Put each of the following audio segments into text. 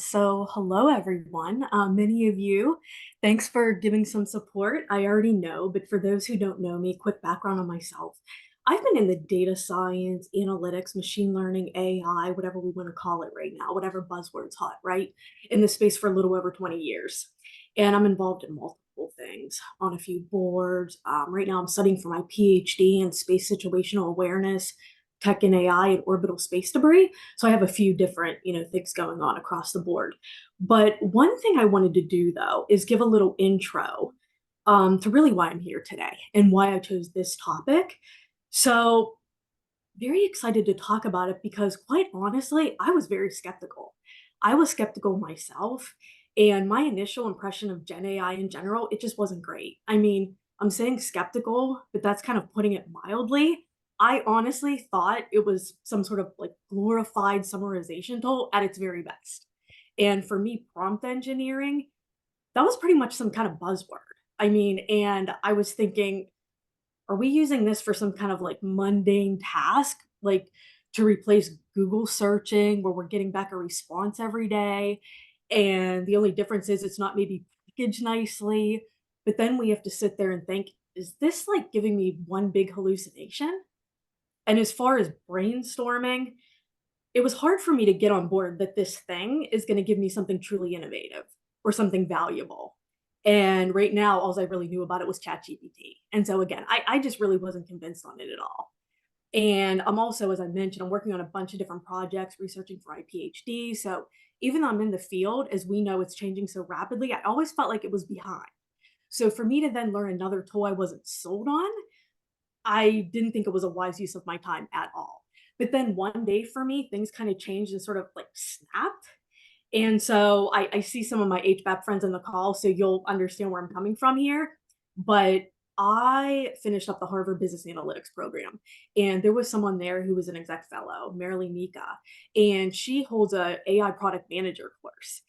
So hello everyone. Many of you, thanks for giving some support. I already know, but for those who don't know me, quick background on myself. I've been in the data science, analytics, machine learning, AI, whatever we want to call it right now, whatever buzzword's hot, right? In this space for a little over 20 years. And I'm involved in multiple things on a few boards. Right now I'm studying for my PhD in space situational awareness, tech and AI, and orbital space debris. So I have a few different, things going on across the board. But one thing I wanted to do though is give a little intro to really why I'm here today and why I chose this topic. So very excited to talk about it because quite honestly, I was very skeptical. I was skeptical myself, and my initial impression of Gen AI in general, it just wasn't great. I mean, I'm saying skeptical, but that's kind of putting it mildly. I honestly thought it was some sort of like glorified summarization tool at its very best. And for me, prompt engineering, that was pretty much some kind of buzzword. I mean, and I was thinking, are we using this for some kind of like mundane task, like to replace Google searching where we're getting back a response every day? And the only difference is it's not maybe packaged nicely. But then we have to sit there and think, is this like giving me one big hallucination? And as far as brainstorming, it was hard for me to get on board that this thing is going to give me something truly innovative or something valuable. And right now, all I really knew about it was ChatGPT. And so again, I just really wasn't convinced on it at all. And I'm also, as I mentioned, I'm working on a bunch of different projects, researching for my PhD. So even though I'm in the field, as we know, it's changing so rapidly, I always felt like it was behind. So for me to then learn another tool I wasn't sold on, I didn't think it was a wise use of my time at all. But then one day for me, things kind of changed and sort of like snapped. And so I see some of my HBAP friends in the call, so you'll understand where I'm coming from here. But I finished up the Harvard Business Analytics program, and there was someone there who was an exec fellow, Marilee Mika, and she holds a AI product manager course.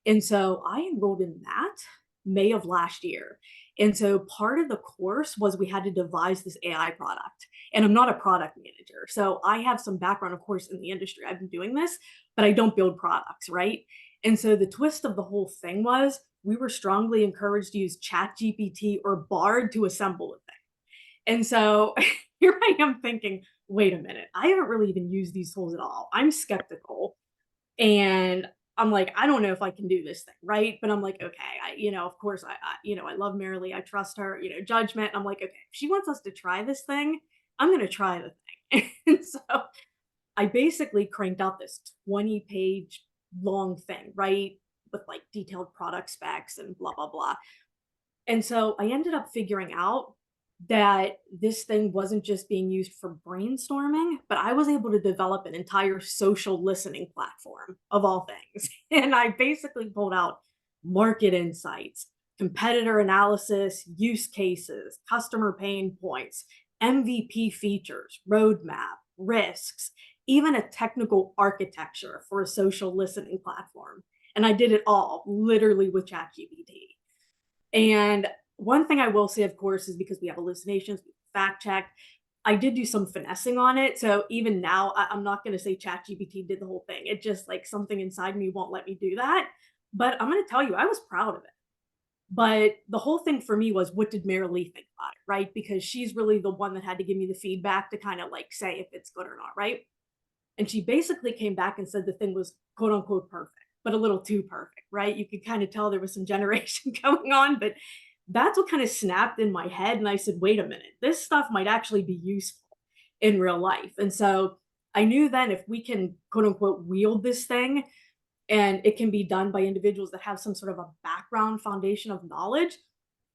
And so I enrolled in that May of last year. And so part of the course was we had to devise this AI product. And I'm not a product manager. So I have some background, of course, in the industry. I've been doing this, but I don't build products, right? And so the twist of the whole thing was we were strongly encouraged to use ChatGPT or Bard to assemble a thing. And so here I am thinking, wait a minute, I haven't really even used these tools at all. I'm skeptical. And I'm like, I don't know if I can do this thing, right? But I'm like, okay, of course, I love Marilee, I trust her, judgment. I'm like, okay, if she wants us to try this thing, I'm gonna try the thing. And so I basically cranked out this 20-page long thing, right, with like detailed product specs and blah blah blah. And so I ended up figuring out that this thing wasn't just being used for brainstorming, but I was able to develop an entire social listening platform of all things. And I basically pulled out market insights, competitor analysis, use cases, customer pain points, MVP features, roadmap, risks, even a technical architecture for a social listening platform. And I did it all literally with ChatGPT. And one thing I will say, of course, is because we have hallucinations, we fact check. I did do some finessing on it. So even now, I'm not going to say ChatGPT did the whole thing. It just like something inside me won't let me do that. But I'm going to tell you, I was proud of it. But the whole thing for me was, what did Marilee think about it, right? Because she's really the one that had to give me the feedback to kind of like say if it's good or not, right? And she basically came back and said the thing was quote unquote perfect, but a little too perfect, right? You could kind of tell there was some generation going on, but that's what kind of snapped in my head. And I said, wait a minute, this stuff might actually be useful in real life. And so I knew then if we can quote unquote wield this thing and it can be done by individuals that have some sort of a background foundation of knowledge,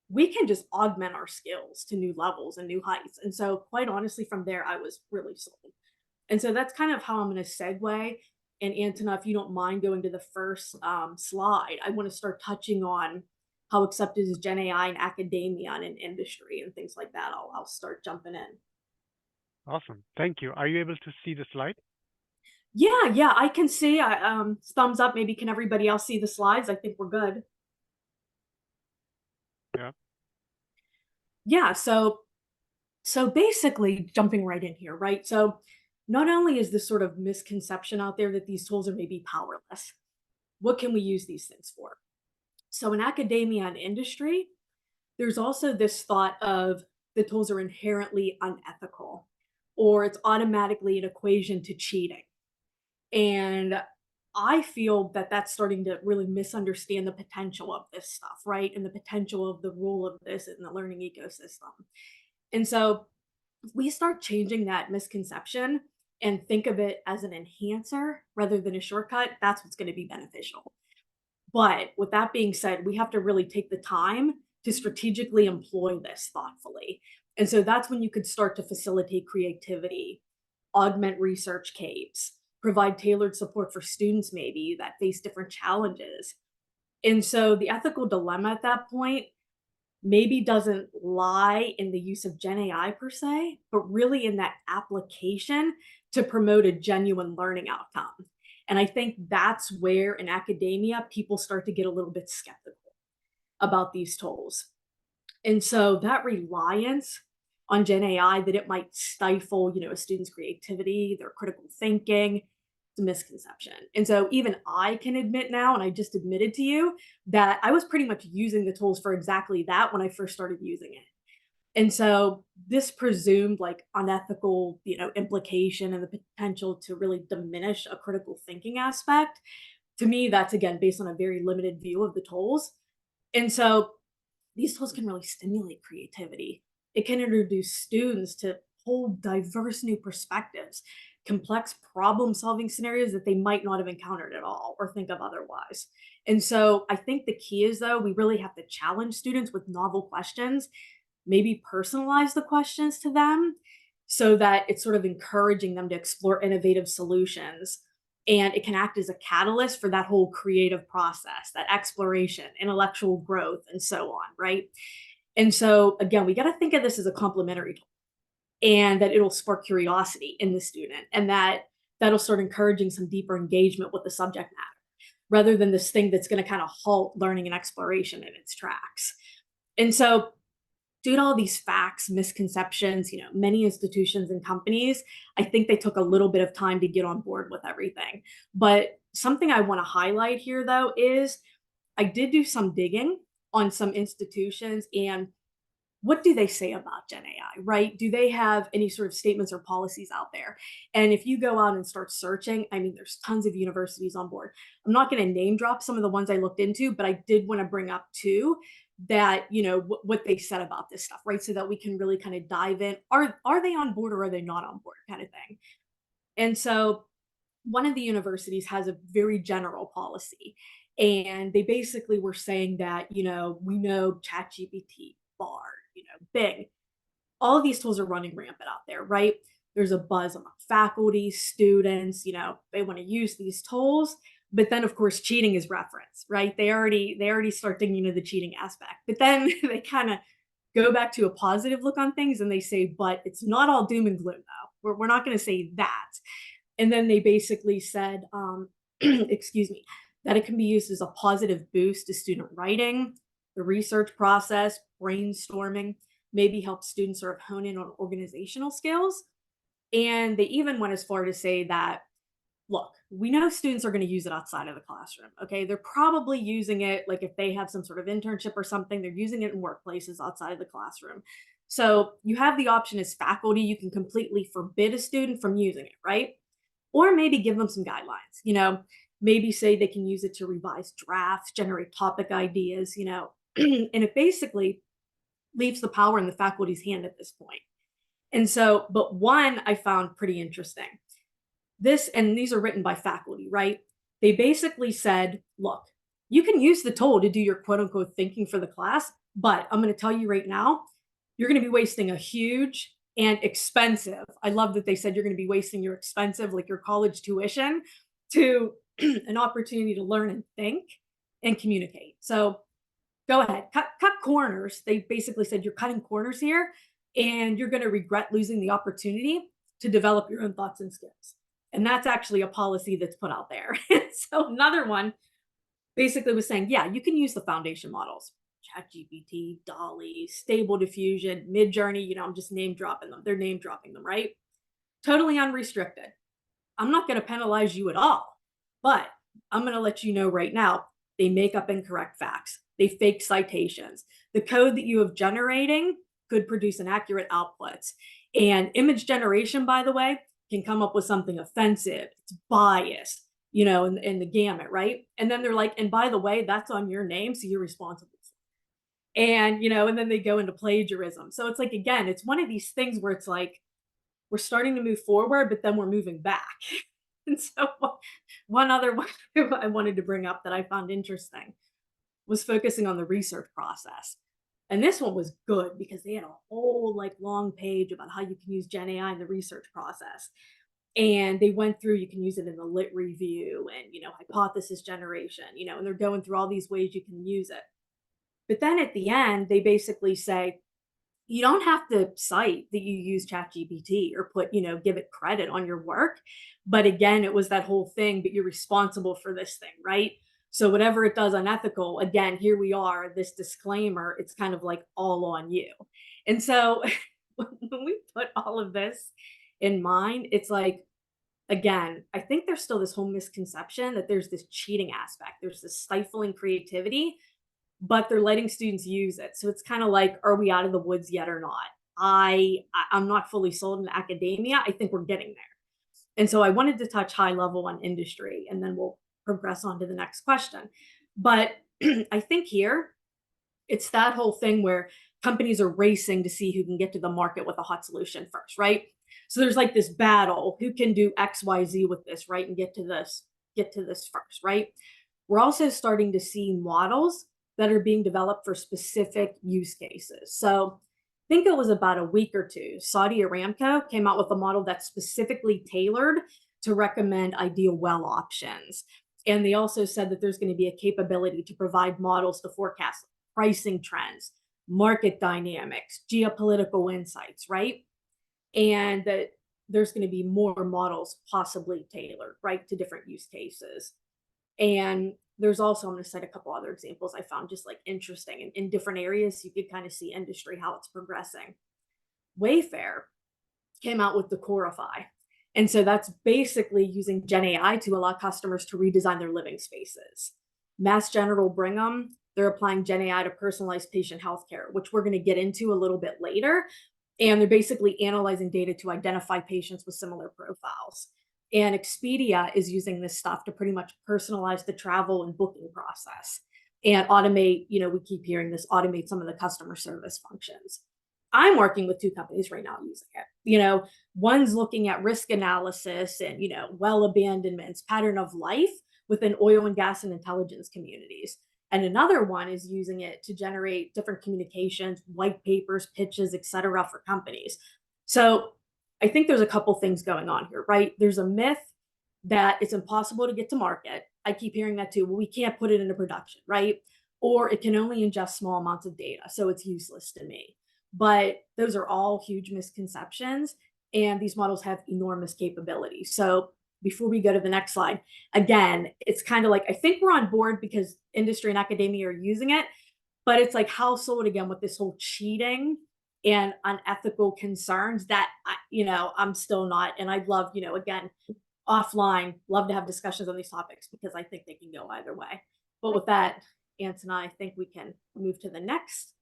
we can just augment our skills to new levels and new heights. And so, quite honestly, from there, I was really sold. And so that's kind of how I'm going to segue. And Antina, if you don't mind going to the first slide, I want to start touching on how accepted is Gen AI in academia and in industry and things like that. I'll start jumping in. Awesome. Thank you. Are you able to see the slide? Yeah, I can see. Thumbs up. Maybe can everybody else see the slides? I think we're good. Yeah. Yeah. So basically, jumping right in here, right? So not only is this sort of misconception out there that these tools are maybe powerless, what can we use these things for? So in academia and industry, there's also this thought of the tools are inherently unethical or it's automatically an equation to cheating. And I feel that that's starting to really misunderstand the potential of this stuff, right? And the potential of the role of this in the learning ecosystem. And so if we start changing that misconception and think of it as an enhancer rather than a shortcut, that's what's going to be beneficial. But with that being said, we have to really take the time to strategically employ this thoughtfully. And so that's when you could start to facilitate creativity, augment research capes, provide tailored support for students maybe that face different challenges. And so the ethical dilemma at that point maybe doesn't lie in the use of Gen AI per se, but really in that application to promote a genuine learning outcome. And I think that's where in academia, people start to get a little bit skeptical about these tools. And so that reliance on Gen AI that it might stifle, a student's creativity, their critical thinking, it's a misconception. And so even I can admit now, and I just admitted to you that I was pretty much using the tools for exactly that when I first started using it. And so this presumed like unethical, implication and the potential to really diminish a critical thinking aspect. To me, that's again based on a very limited view of the tools. And so these tools can really stimulate creativity. It can introduce students to whole diverse new perspectives, complex problem solving scenarios that they might not have encountered at all or think of otherwise. And so I think the key is, though, we really have to challenge students with novel questions, maybe personalize the questions to them so that it's sort of encouraging them to explore innovative solutions. And it can act as a catalyst for that whole creative process, that exploration, intellectual growth, and so on, right? And so, again, we got to think of this as a complementary tool and that it'll spark curiosity in the student and that that'll start encouraging some deeper engagement with the subject matter rather than this thing that's going to kind of halt learning and exploration in its tracks. And so, due to all these facts, misconceptions, many institutions and companies, I think they took a little bit of time to get on board with everything. But something I want to highlight here, though, is I did do some digging on some institutions and what do they say about Gen AI, right? Do they have any sort of statements or policies out there? And if you go out and start searching, I mean, there's tons of universities on board. I'm not going to name drop some of the ones I looked into, but I did want to bring up two that, what they said about this stuff, right? So that we can really kind of dive in. Are they on board or are they not on board kind of thing? And so one of the universities has a very general policy. And they basically were saying that, we know ChatGPT, Bard, Bing, all of these tools are running rampant out there, right? There's a buzz among faculty, students, they want to use these tools. But then of course cheating is referenced, right? They already start thinking into the cheating aspect. But then they kind of go back to a positive look on things and they say, but it's not all doom and gloom though. We're not going to say that. And then they basically said, excuse me, that it can be used as a positive boost to student writing, the research process, brainstorming, maybe help students sort of hone in on organizational skills. And they even went as far to say that, look, we know students are going to use it outside of the classroom. Okay. They're probably using it, like if they have some sort of internship or something, they're using it in workplaces outside of the classroom. So you have the option as faculty, you can completely forbid a student from using it, right? Or maybe give them some guidelines, maybe say they can use it to revise drafts, generate topic ideas, and it basically leaves the power in the faculty's hand at this point. And so, but one I found pretty interesting. And these are written by faculty, right? They basically said, look, you can use the tool to do your quote unquote thinking for the class, but I'm going to tell you right now, you're going to be wasting a huge and expensive. I love that they said you're going to be wasting your expensive, like your college tuition, to an opportunity to learn and think and communicate. So go ahead, cut corners. They basically said you're cutting corners here and you're going to regret losing the opportunity to develop your own thoughts and skills. And that's actually a policy that's put out there. So another one basically was saying, yeah, you can use the foundation models, ChatGPT, Dolly, Stable Diffusion, Midjourney. I'm just name dropping them. They're name dropping them, right? Totally unrestricted. I'm not going to penalize you at all, but I'm going to let you know right now, they make up incorrect facts. They fake citations. The code that you have generating could produce inaccurate outputs. And image generation, by the way, can come up with something offensive. It's biased, in the gamut, right? And then they're like, and by the way, that's on your name, so you're responsible. And then they go into plagiarism. So it's like, again, it's one of these things where it's like, we're starting to move forward, but then we're moving back. And so one other one I wanted to bring up that I found interesting was focusing on the research process. And this one was good because they had a whole like long page about how you can use Gen AI in the research process. And they went through, you can use it in the lit review and, hypothesis generation, and they're going through all these ways you can use it. But then at the end, they basically say, you don't have to cite that you use ChatGPT or give it credit on your work. But again, it was that whole thing, but you're responsible for this thing, right? So whatever it does unethical, again, here we are, this disclaimer, it's kind of like all on you. And so when we put all of this in mind, it's like, again, I think there's still this whole misconception that there's this cheating aspect, there's this stifling creativity, but they're letting students use it. So it's kind of like, are we out of the woods yet or not? I'm not fully sold in academia. I think we're getting there. And so I wanted to touch high level on industry, and then we'll progress on to the next question. But I think here it's that whole thing where companies are racing to see who can get to the market with a hot solution first, right? So there's like this battle, who can do XYZ with this, right? And get to this first, right? We're also starting to see models that are being developed for specific use cases. So I think it was about a week or two, Saudi Aramco came out with a model that's specifically tailored to recommend ideal well options. And they also said that there's going to be a capability to provide models to forecast pricing trends, market dynamics, geopolitical insights, right? And that there's going to be more models possibly tailored, right, to different use cases. And there's also, I'm going to cite a couple other examples I found just like interesting in different areas. You could kind of see industry, how it's progressing. Wayfair came out with Decorify. And so that's basically using Gen AI to allow customers to redesign their living spaces. Mass General Brigham, they're applying Gen AI to personalize patient healthcare, which we're going to get into a little bit later. And they're basically analyzing data to identify patients with similar profiles. And Expedia is using this stuff to pretty much personalize the travel and booking process and automate, we keep hearing this, automate some of the customer service functions. I'm working with two companies right now using it. One's looking at risk analysis and, well abandonments, pattern of life within oil and gas and intelligence communities. And another one is using it to generate different communications, white papers, pitches, et cetera, for companies. So I think there's a couple things going on here, right? There's a myth that it's impossible to get to market. I keep hearing that too. Well, we can't put it into production, right? Or it can only ingest small amounts of data, so it's useless to me. But those are all huge misconceptions, and these models have enormous capabilities. So before we go to the next slide, again, it's kind of like, I think we're on board because industry and academia are using it, but it's like, how sold again with this whole cheating and unethical concerns that I'm still not. And I'd love, again, offline, love to have discussions on these topics because I think they can go either way. But with that, Ant and I think we can move to the next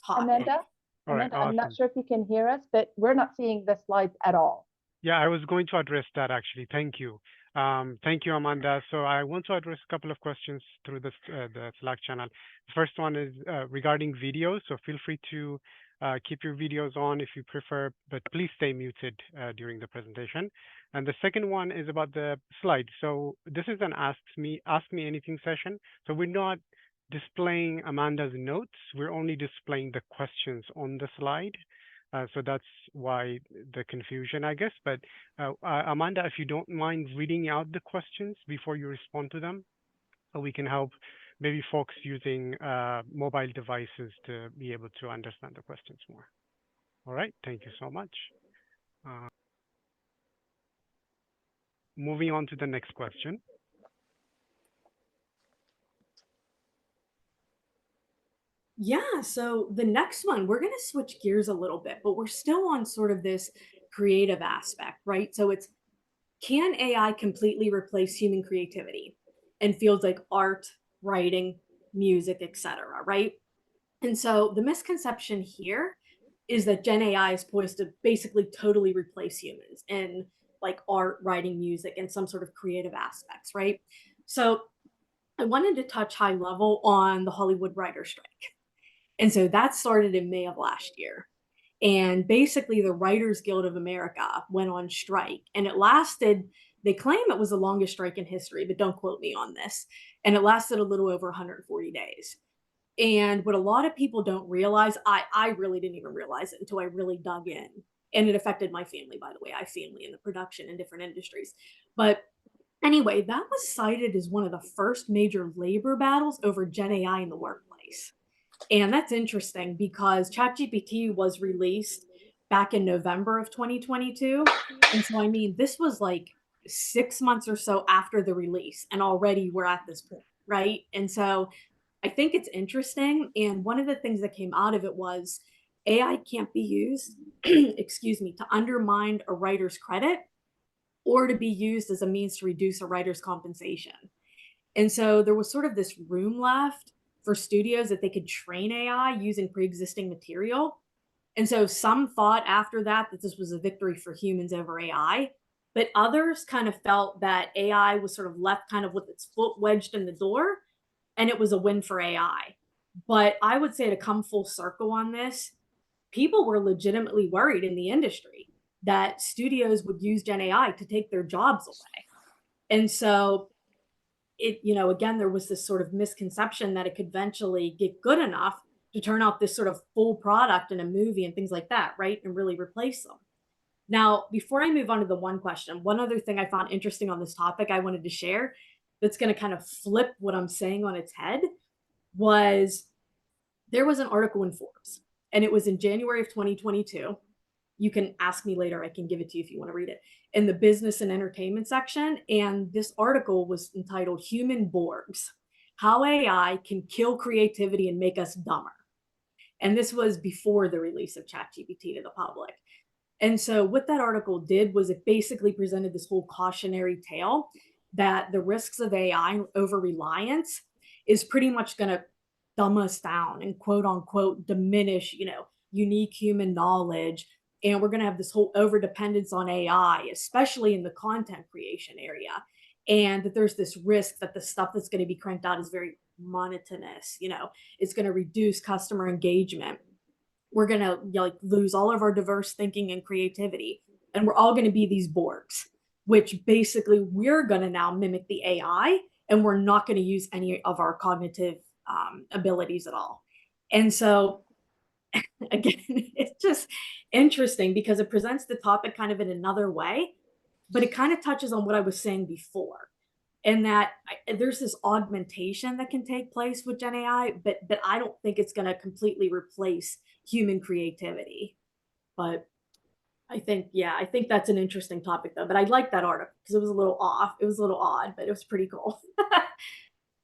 topic. Amanda, All right, I'm not awesome. sure if you can hear us, but we're not seeing the slides at all. Yeah, I was going to address that actually. Thank you. Thank you, Amanda. So I want to address a couple of questions through the Slack channel. The first one is regarding videos. So feel free to keep your videos on if you prefer, but please stay muted during the presentation. And the second one is about the slide. So this is an ask me anything session. So we're not displaying Amanda's notes. We're only displaying the questions on the slide. So that's why the confusion, I guess. But Amanda, if you don't mind reading out the questions before you respond to them, so we can help maybe folks using mobile devices to be able to understand the questions more. All right, thank you so much. Moving on to the next question. Yeah, so the next one, we're going to switch gears a little bit, but we're still on sort of this creative aspect, right? So it's, can AI completely replace human creativity? in fields like art, writing, music, etc., right? And so the misconception here is that Gen AI is poised to basically totally replace humans in like art, writing, music, and some sort of creative aspects, right? So I wanted to touch high level on the Hollywood writer strike. And so that started in May of last year. And basically, the Writers Guild of America went on strike, and it lasted. They claim it was the longest strike in history, but don't quote me on this. And it lasted a little over 140 days. And what a lot of people don't realize, I really didn't even realize it until I really dug in. And it affected my family, by the way. I have family in the production and different industries. But anyway, that was cited as one of the first major labor battles over Gen AI in the workplace. And that's interesting because ChatGPT was released back in November of 2022. And so, I mean, this was like 6 months or so after the release, and already we're at this point, right? And so, I think it's interesting. And one of the things that came out of it was AI can't be used, excuse me, to undermine a writer's credit or to be used as a means to reduce a writer's compensation. And so there was sort of this room left for studios that they could train AI using pre-existing material. And so some thought after that that this was a victory for humans over AI, but others kind of felt that AI was sort of left kind of with its foot wedged in the door, and it was a win for AI. But I would say, to come full circle on this, people were legitimately worried in the industry that studios would use Gen AI to take their jobs away. And so it, again, there was this sort of misconception that it could eventually get good enough to turn out this sort of full product in a movie and things like that, right? And really replace them. Now, before I move on to the one question, one other thing I found interesting on this topic I wanted to share that's going to kind of flip what I'm saying on its head was there was an article in Forbes, and it was in January of 2022. You can ask me later. I can give it to you if you want to read it, in the business and entertainment section. And this article was entitled Human Borgs: How AI Can Kill Creativity and Make Us Dumber. And this was before the release of ChatGPT to the public. And so what that article did was it basically presented this whole cautionary tale that the risks of AI over reliance is pretty much going to dumb us down and quote unquote diminish, unique human knowledge. And we're going to have this whole over dependence on AI, especially in the content creation area. And that there's this risk that the stuff that's going to be cranked out is very monotonous, it's going to reduce customer engagement. We're going to lose all of our diverse thinking and creativity. And we're all going to be these Borgs, which basically we're going to now mimic the AI, and we're not going to use any of our cognitive abilities at all. And so, again, it's just interesting because it presents the topic kind of in another way, but it kind of touches on what I was saying before. And that there's this augmentation that can take place with Gen AI, but I don't think it's going to completely replace human creativity. But I think that's an interesting topic though. But I like that article because it was a little off. It was a little odd, but it was pretty cool.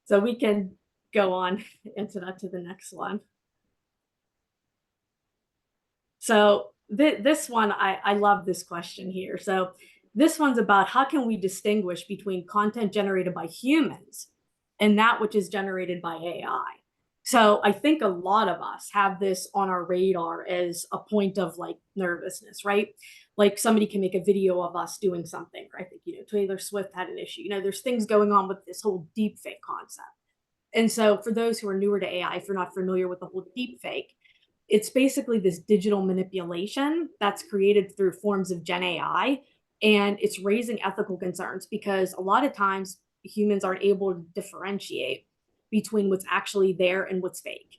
So we can go on into that to the next one. So this one, I love this question here. So this one's about how can we distinguish between content generated by humans and that which is generated by AI? So I think a lot of us have this on our radar as a point of like nervousness, right? Like somebody can make a video of us doing something. I think, Taylor Swift had an issue. There's things going on with this whole deep fake concept. And so for those who are newer to AI, if you're not familiar with the whole deep fake, it's basically this digital manipulation that's created through forms of Gen AI. And it's raising ethical concerns because a lot of times humans aren't able to differentiate between what's actually there and what's fake.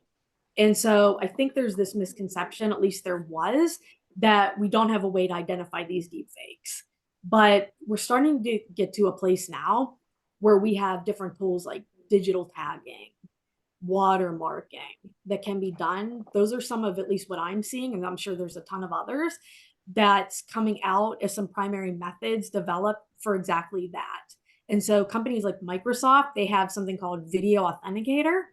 And so I think there's this misconception, at least there was, that we don't have a way to identify these deep fakes. But we're starting to get to a place now where we have different tools like digital tagging, watermarking that can be done. Those are some of at least what I'm seeing, and I'm sure there's a ton of others that's coming out as some primary methods developed for exactly that. And so companies like Microsoft, they have something called Video Authenticator.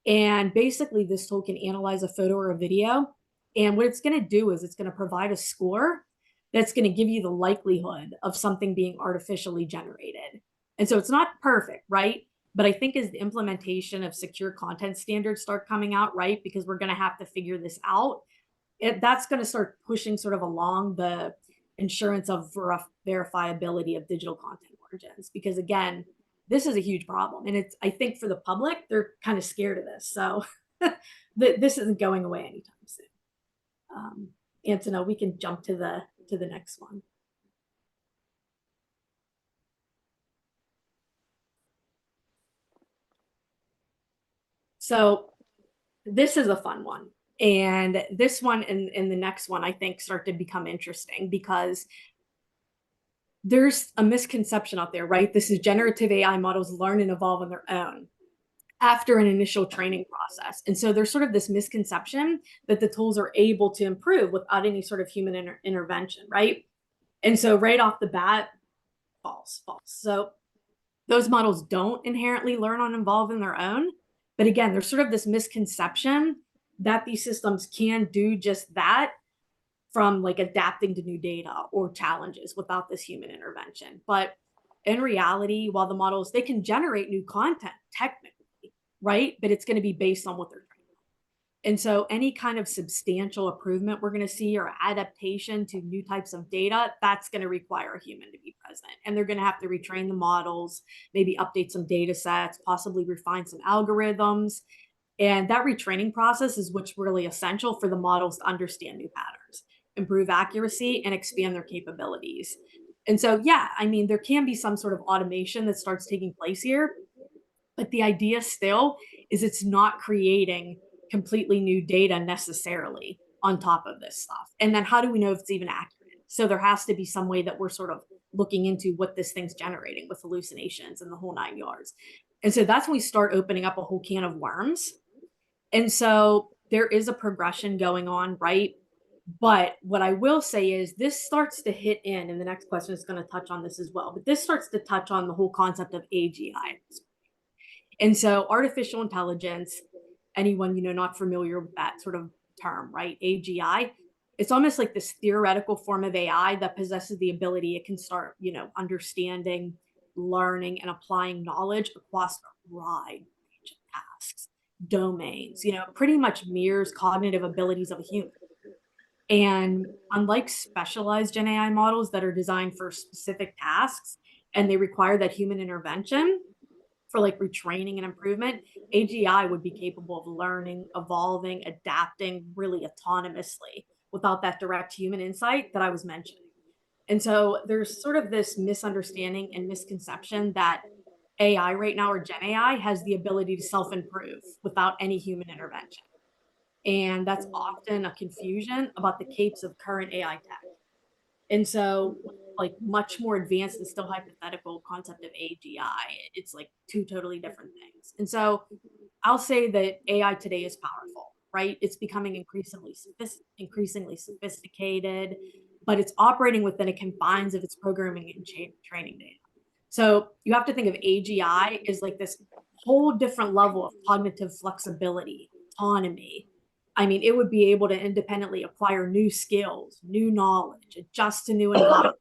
And basically this tool can analyze a photo or a video. And what it's going to do is it's going to provide a score that's going to give you the likelihood of something being artificially generated. And so it's not perfect, right? But I think as the implementation of secure content standards start coming out, right, because we're going to have to figure this out, that's going to start pushing sort of along the insurance of verifiability of digital content origins. Because again, this is a huge problem. And it's, I think for the public, they're kind of scared of this. So this isn't going away anytime soon. Antonella, we can jump to the next one. So this is a fun one. And this one and the next one, I think, start to become interesting because there's a misconception out there, right? This is generative AI models learn and evolve on their own after an initial training process. And so there's sort of this misconception that the tools are able to improve without any sort of human intervention, right? And so right off the bat, false. So those models don't inherently learn on evolve on their own. But again, there's sort of this misconception that these systems can do just that from like adapting to new data or challenges without this human intervention. But in reality, while the models, they can generate new content technically, right? But it's going to be based on what they're trained on. And so any kind of substantial improvement we're going to see or adaptation to new types of data, that's going to require a human to be present. And they're going to have to retrain the models, maybe update some data sets, possibly refine some algorithms. And that retraining process is what's really essential for the models to understand new patterns, improve accuracy, and expand their capabilities. And so, yeah, I mean, there can be some sort of automation that starts taking place here, but the idea still is it's not creating completely new data necessarily on top of this stuff. And then how do we know if it's even accurate? So there has to be some way that we're sort of looking into what this thing's generating with hallucinations and the whole 9 yards. And so that's when we start opening up a whole can of worms. And so there is a progression going on, right? But what I will say is this starts to hit in, and the next question is going to touch on this as well, but this starts to touch on the whole concept of AGI. And so artificial intelligence, anyone, not familiar with that sort of term, right? AGI, it's almost like this theoretical form of AI that possesses the ability, it can start, understanding, learning, and applying knowledge across a wide range of tasks, domains, pretty much mirrors cognitive abilities of a human. And unlike specialized Gen AI models that are designed for specific tasks and they require that human intervention for like retraining and improvement, AGI would be capable of learning, evolving, adapting really autonomously without that direct human insight that I was mentioning. And so there's sort of this misunderstanding and misconception that AI right now, or Gen AI, has the ability to self-improve without any human intervention. And that's often a confusion about the capes of current AI tech. And so, like, much more advanced and still hypothetical concept of AGI, it's like two totally different things. And so I'll say that AI today is powerful, right? It's becoming increasingly sophisticated, but it's operating within the confines of its programming and training data. So you have to think of AGI as like this whole different level of cognitive flexibility, autonomy. I mean, it would be able to independently acquire new skills, new knowledge, adjust to new environments.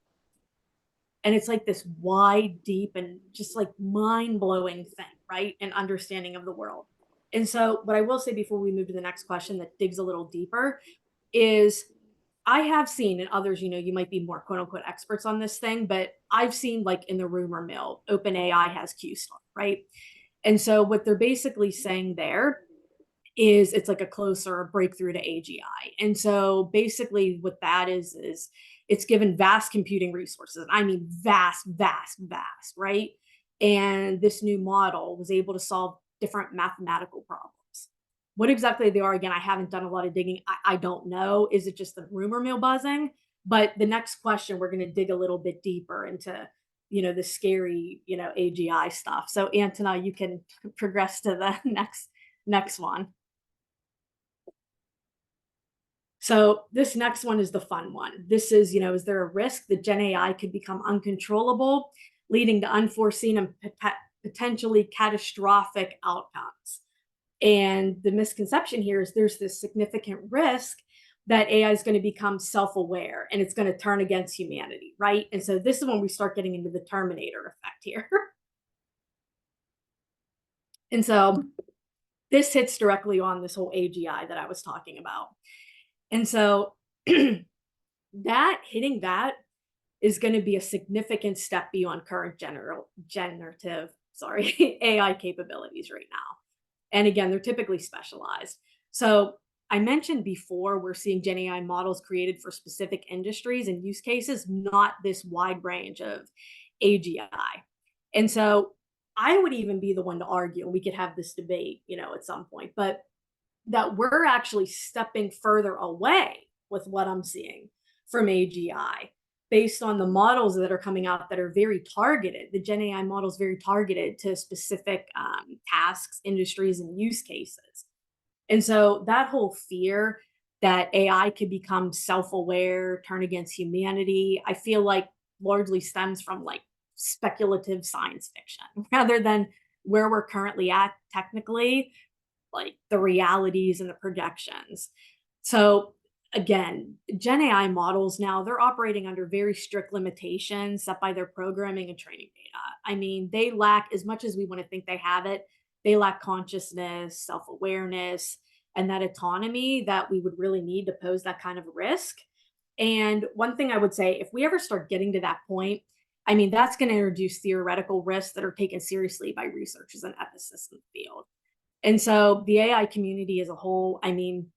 And it's like this wide, deep, and just like mind-blowing thing, right? An understanding of the world. And so what I will say before we move to the next question that digs a little deeper is I have seen, and others, you might be more quote unquote experts on this thing, but I've seen like in the rumor mill, OpenAI has QStar, right? And so what they're basically saying there is it's like a closer breakthrough to AGI. And so basically what that is it's given vast computing resources. I mean, vast, right? And this new model was able to solve different mathematical problems. What exactly they are, again, I haven't done a lot of digging. I don't know. Is it just the rumor mill buzzing? But the next question, we're going to dig a little bit deeper into, the scary, AGI stuff. So Antona, you can progress to the next one. So this next one is the fun one. This is, is there a risk that Gen AI could become uncontrollable, leading to unforeseen and potentially catastrophic outcomes? And the misconception here is there's this significant risk that AI is going to become self-aware and it's going to turn against humanity, right? And so this is when we start getting into the Terminator effect here. And so this hits directly on this whole AGI that I was talking about. And so that hitting that is going to be a significant step beyond current generative, AI capabilities right now. And again, they're typically specialized. So I mentioned before, we're seeing Gen AI models created for specific industries and use cases, not this wide range of AGI. And so I would even be the one to argue, and we could have this debate, at some point, but that we're actually stepping further away with what I'm seeing from AGI based on the models that are coming out that are very targeted. The Gen AI models very targeted to specific tasks, industries, and use cases. And so that whole fear that AI could become self-aware, turn against humanity, I feel like largely stems from like speculative science fiction rather than where we're currently at technically, like the realities and the projections. So again, Gen AI models now, they're operating under very strict limitations set by their programming and training data. I mean, they lack, as much as we want to think they have it, they lack consciousness, self-awareness, and that autonomy that we would really need to pose that kind of risk. And one thing I would say, if we ever start getting to that point, I mean, that's going to introduce theoretical risks that are taken seriously by researchers and ethicists in the field. And so the AI community as a whole, I mean,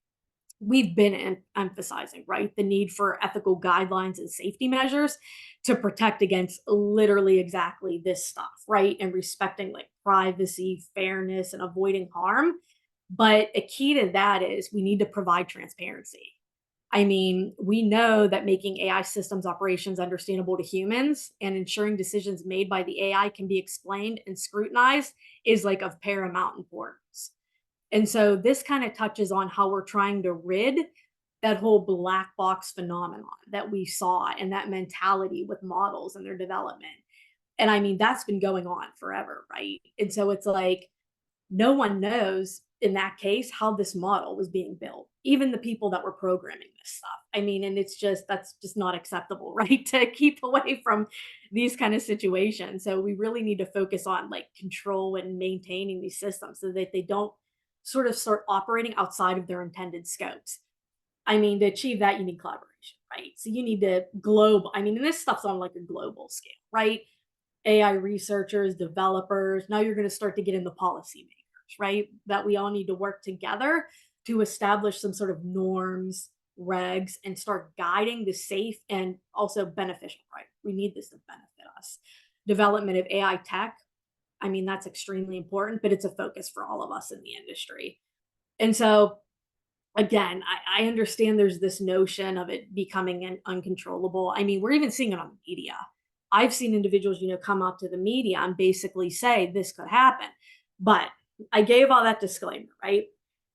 we've been emphasizing, right, the need for ethical guidelines and safety measures to protect against literally exactly this stuff, right? And respecting like privacy, fairness, and avoiding harm. But a key to that is we need to provide transparency. I mean, we know that making AI systems operations understandable to humans and ensuring decisions made by the AI can be explained and scrutinized is like of paramount importance. And so this kind of touches on how we're trying to rid that whole black box phenomenon that we saw and that mentality with models and their development. And I mean, that's been going on forever, right? And so it's like no one knows in that case how this model was being built, even the people that were programming this stuff. I mean, and that's just not acceptable, right? To keep away from these kind of situations. So we really need to focus on like control and maintaining these systems so that they don't sort of start operating outside of their intended scopes. I mean, to achieve that, you need collaboration, right? So you need to global, I mean, and this stuff's on like a global scale, right? AI researchers, developers, now you're going to start to get into policymakers, right? That we all need to work together to establish some sort of norms, regs, and start guiding the safe and also beneficial, right? We need this to benefit us. Development of AI tech, I mean, that's extremely important, but it's a focus for all of us in the industry. And so, again, I understand there's this notion of it becoming uncontrollable. I mean, we're even seeing it on the media. I've seen individuals, come up to the media and basically say this could happen. But I gave all that disclaimer, right?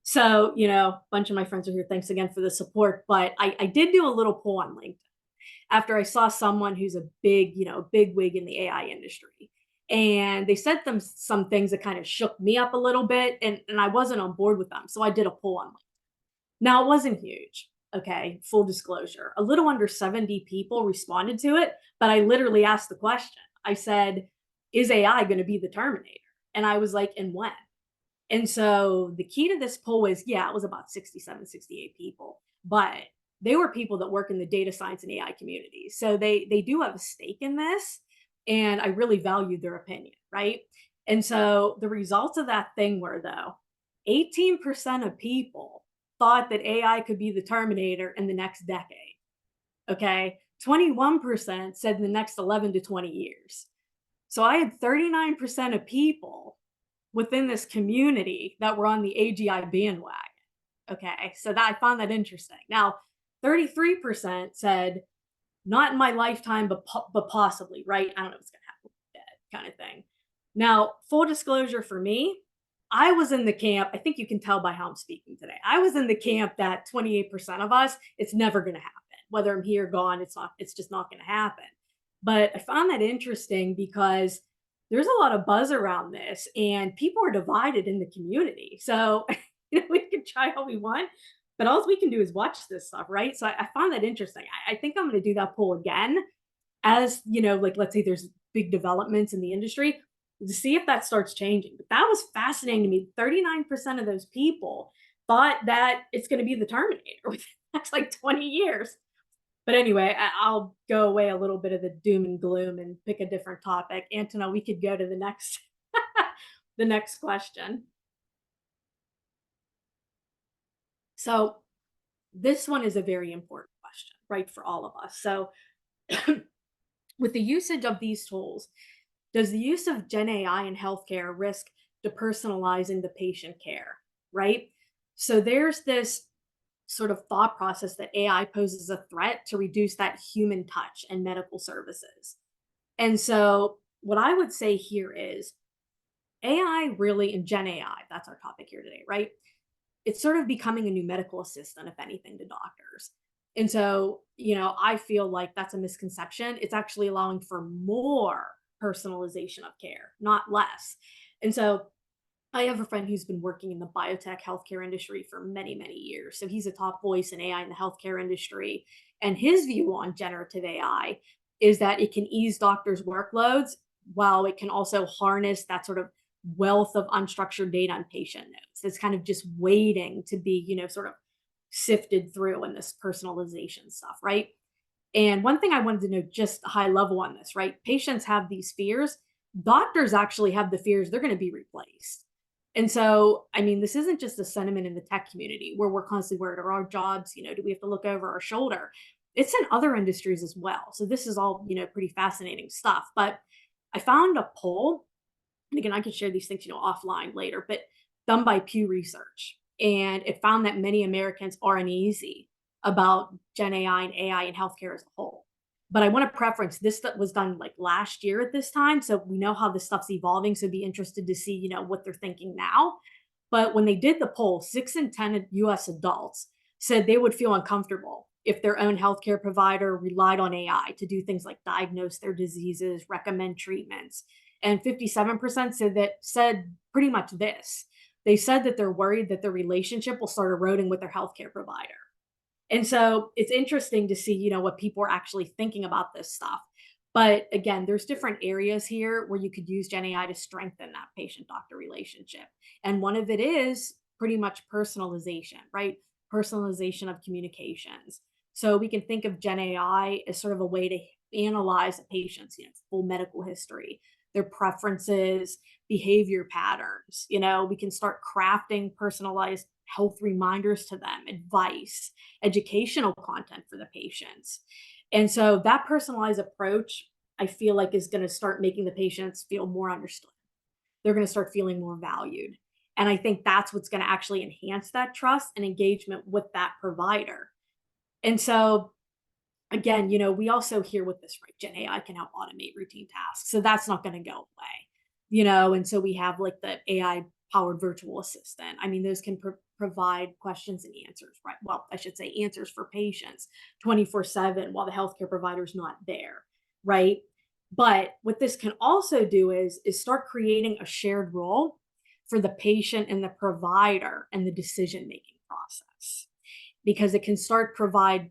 So, a bunch of my friends are here. Thanks again for the support. But I did do a little poll on LinkedIn after I saw someone who's a big wig in the AI industry. And they said some things that kind of shook me up a little bit, and I wasn't on board with them. So I did a poll on LinkedIn. Now, it wasn't huge. Okay, full disclosure. A little under 70 people responded to it, but I literally asked the question. I said, is AI going to be the Terminator? And I was like, and when? And so the key to this poll is, yeah, it was about 67, 68 people, but they were people that work in the data science and AI community. So they do have a stake in this, and I really valued their opinion, right? And so the results of that thing were, though, 18% of people thought that AI could be the Terminator in the next decade. Okay. 21% said in the next 11 to 20 years. So I had 39% of people within this community that were on the AGI bandwagon. Okay. So that I found that interesting. Now, 33% said, not in my lifetime, but possibly, right? I don't know what's going to happen with that kind of thing. Now, full disclosure for me, I was in the camp, I think you can tell by how I'm speaking today. I was in the camp that 28% of us, it's never going to happen. Whether I'm here or gone, it's just not going to happen. But I found that interesting because there's a lot of buzz around this and people are divided in the community. So, we can try all we want, but all we can do is watch this stuff, right? So I found that interesting. I think I'm going to do that poll again as, like let's say there's big developments in the industry. to see if that starts changing. But that was fascinating to me. 39% of those people thought that it's going to be the Terminator within the next like 20 years. But anyway, I'll go away a little bit of the doom and gloom and pick a different topic. Antonella, we could go to the next the next question. So this one is a very important question, right, for all of us. So with the usage of these tools, does the use of Gen AI in healthcare risk depersonalizing the patient care, right? So there's this sort of thought process that AI poses a threat to reduce that human touch in medical services. And so what I would say here is AI really, and Gen AI, that's our topic here today, right? It's sort of becoming a new medical assistant, if anything, to doctors. And so, I feel like that's a misconception. It's actually allowing for more personalization of care, not less. And so I have a friend who's been working in the biotech healthcare industry for many, many years. So he's a top voice in AI in the healthcare industry. And his view on generative AI is that it can ease doctors' workloads while it can also harness that sort of wealth of unstructured data and patient notes. It's kind of just waiting to be, sort of sifted through in this personalization stuff, right? And one thing I wanted to know just high level on this, right? Patients have these fears. Doctors actually have the fears they're going to be replaced. And so, I mean, this isn't just a sentiment in the tech community where we're constantly worried about our jobs, do we have to look over our shoulder? It's in other industries as well. So this is all, pretty fascinating stuff. But I found a poll, and again, I can share these things, offline later, but done by Pew Research. And it found that many Americans are uneasy about Gen AI and AI in healthcare as a whole. But I want to preference this that was done like last year at this time. So we know how this stuff's evolving. So be interested to see, what they're thinking now. But when they did the poll, 6 in 10 US adults said they would feel uncomfortable if their own healthcare provider relied on AI to do things like diagnose their diseases, recommend treatments. And 57% said pretty much this. They said that they're worried that their relationship will start eroding with their healthcare provider. And so it's interesting to see, what people are actually thinking about this stuff. But again, there's different areas here where you could use Gen AI to strengthen that patient-doctor relationship. And one of it is pretty much personalization, right? Personalization of communications. So we can think of Gen AI as sort of a way to analyze a patient's, full medical history, their preferences, behavior patterns. We can start crafting personalized health reminders to them, advice, educational content for the patients. And so that personalized approach, I feel like, is going to start making the patients feel more understood. They're going to start feeling more valued. And I think that's what's going to actually enhance that trust and engagement with that provider. And so, again, we also hear with this, right? Gen AI can help automate routine tasks. So that's not going to go away, and so we have like the AI powered virtual assistant. I mean, those can provide questions and answers, right? Well, I should say answers for patients 24/7 while the healthcare provider is not there, right? But what this can also do is start creating a shared role for the patient and the provider and the decision making process, because it can start providing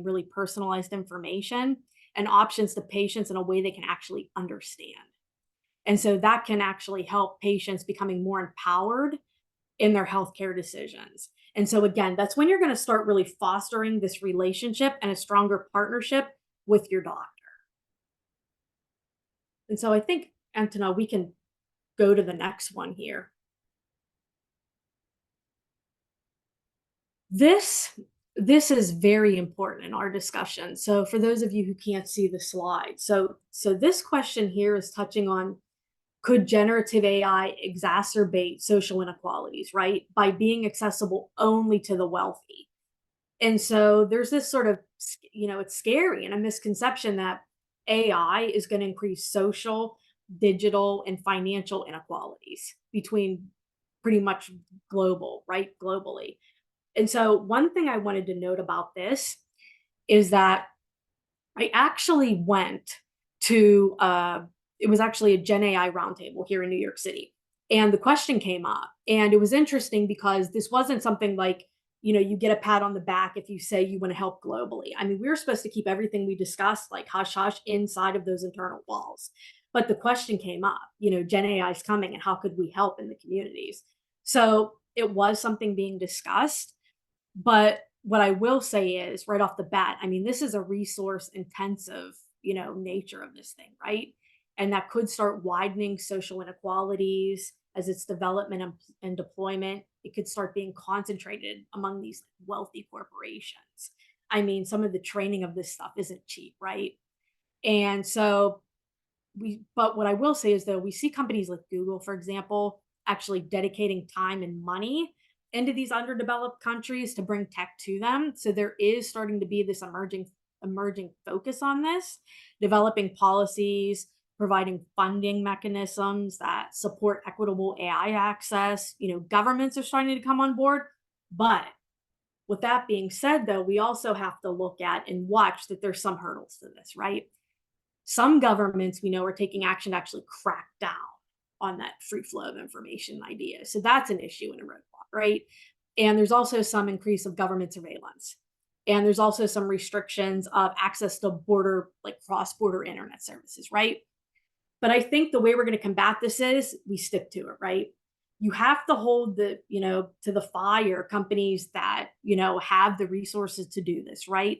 really personalized information and options to patients in a way they can actually understand. And so that can actually help patients becoming more empowered in their healthcare decisions. And so again, that's when you're going to start really fostering this relationship and a stronger partnership with your doctor. And so I think, Antonella, we can go to the next one here. This is very important in our discussion. So for those of you who can't see the slide, so this question here is touching on, could generative AI exacerbate social inequalities, right? By being accessible only to the wealthy. And so there's this sort of, it's scary and a misconception that AI is going to increase social, digital, and financial inequalities between pretty much globally. And so one thing I wanted to note about this is that I actually went to, it was actually a Gen AI roundtable here in New York City. And the question came up. And it was interesting because this wasn't something like, you get a pat on the back if you say you want to help globally. I mean, we were supposed to keep everything we discussed like hush hush inside of those internal walls. But the question came up, Gen AI is coming and how could we help in the communities? So it was something being discussed. But what I will say is right off the bat, I mean, this is a resource intensive, nature of this thing, right? And that could start widening social inequalities as its development and deployment. It could start being concentrated among these wealthy corporations. I mean, some of the training of this stuff isn't cheap, right? And so but what I will say is though, we see companies like Google, for example, actually dedicating time and money into these underdeveloped countries to bring tech to them. So there is starting to be this emerging focus on this, developing policies, providing funding mechanisms that support equitable AI access. Governments are starting to come on board. But with that being said, though, we also have to look at and watch that there's some hurdles to this, right? Some governments we know are taking action to actually crack down on that free flow of information idea. So that's an issue and a roadblock, right? And there's also some increase of government surveillance. And there's also some restrictions of access to like cross-border internet services, right? But I think the way we're going to combat this is we stick to it, right? You have to hold to the fire companies that, have the resources to do this, right?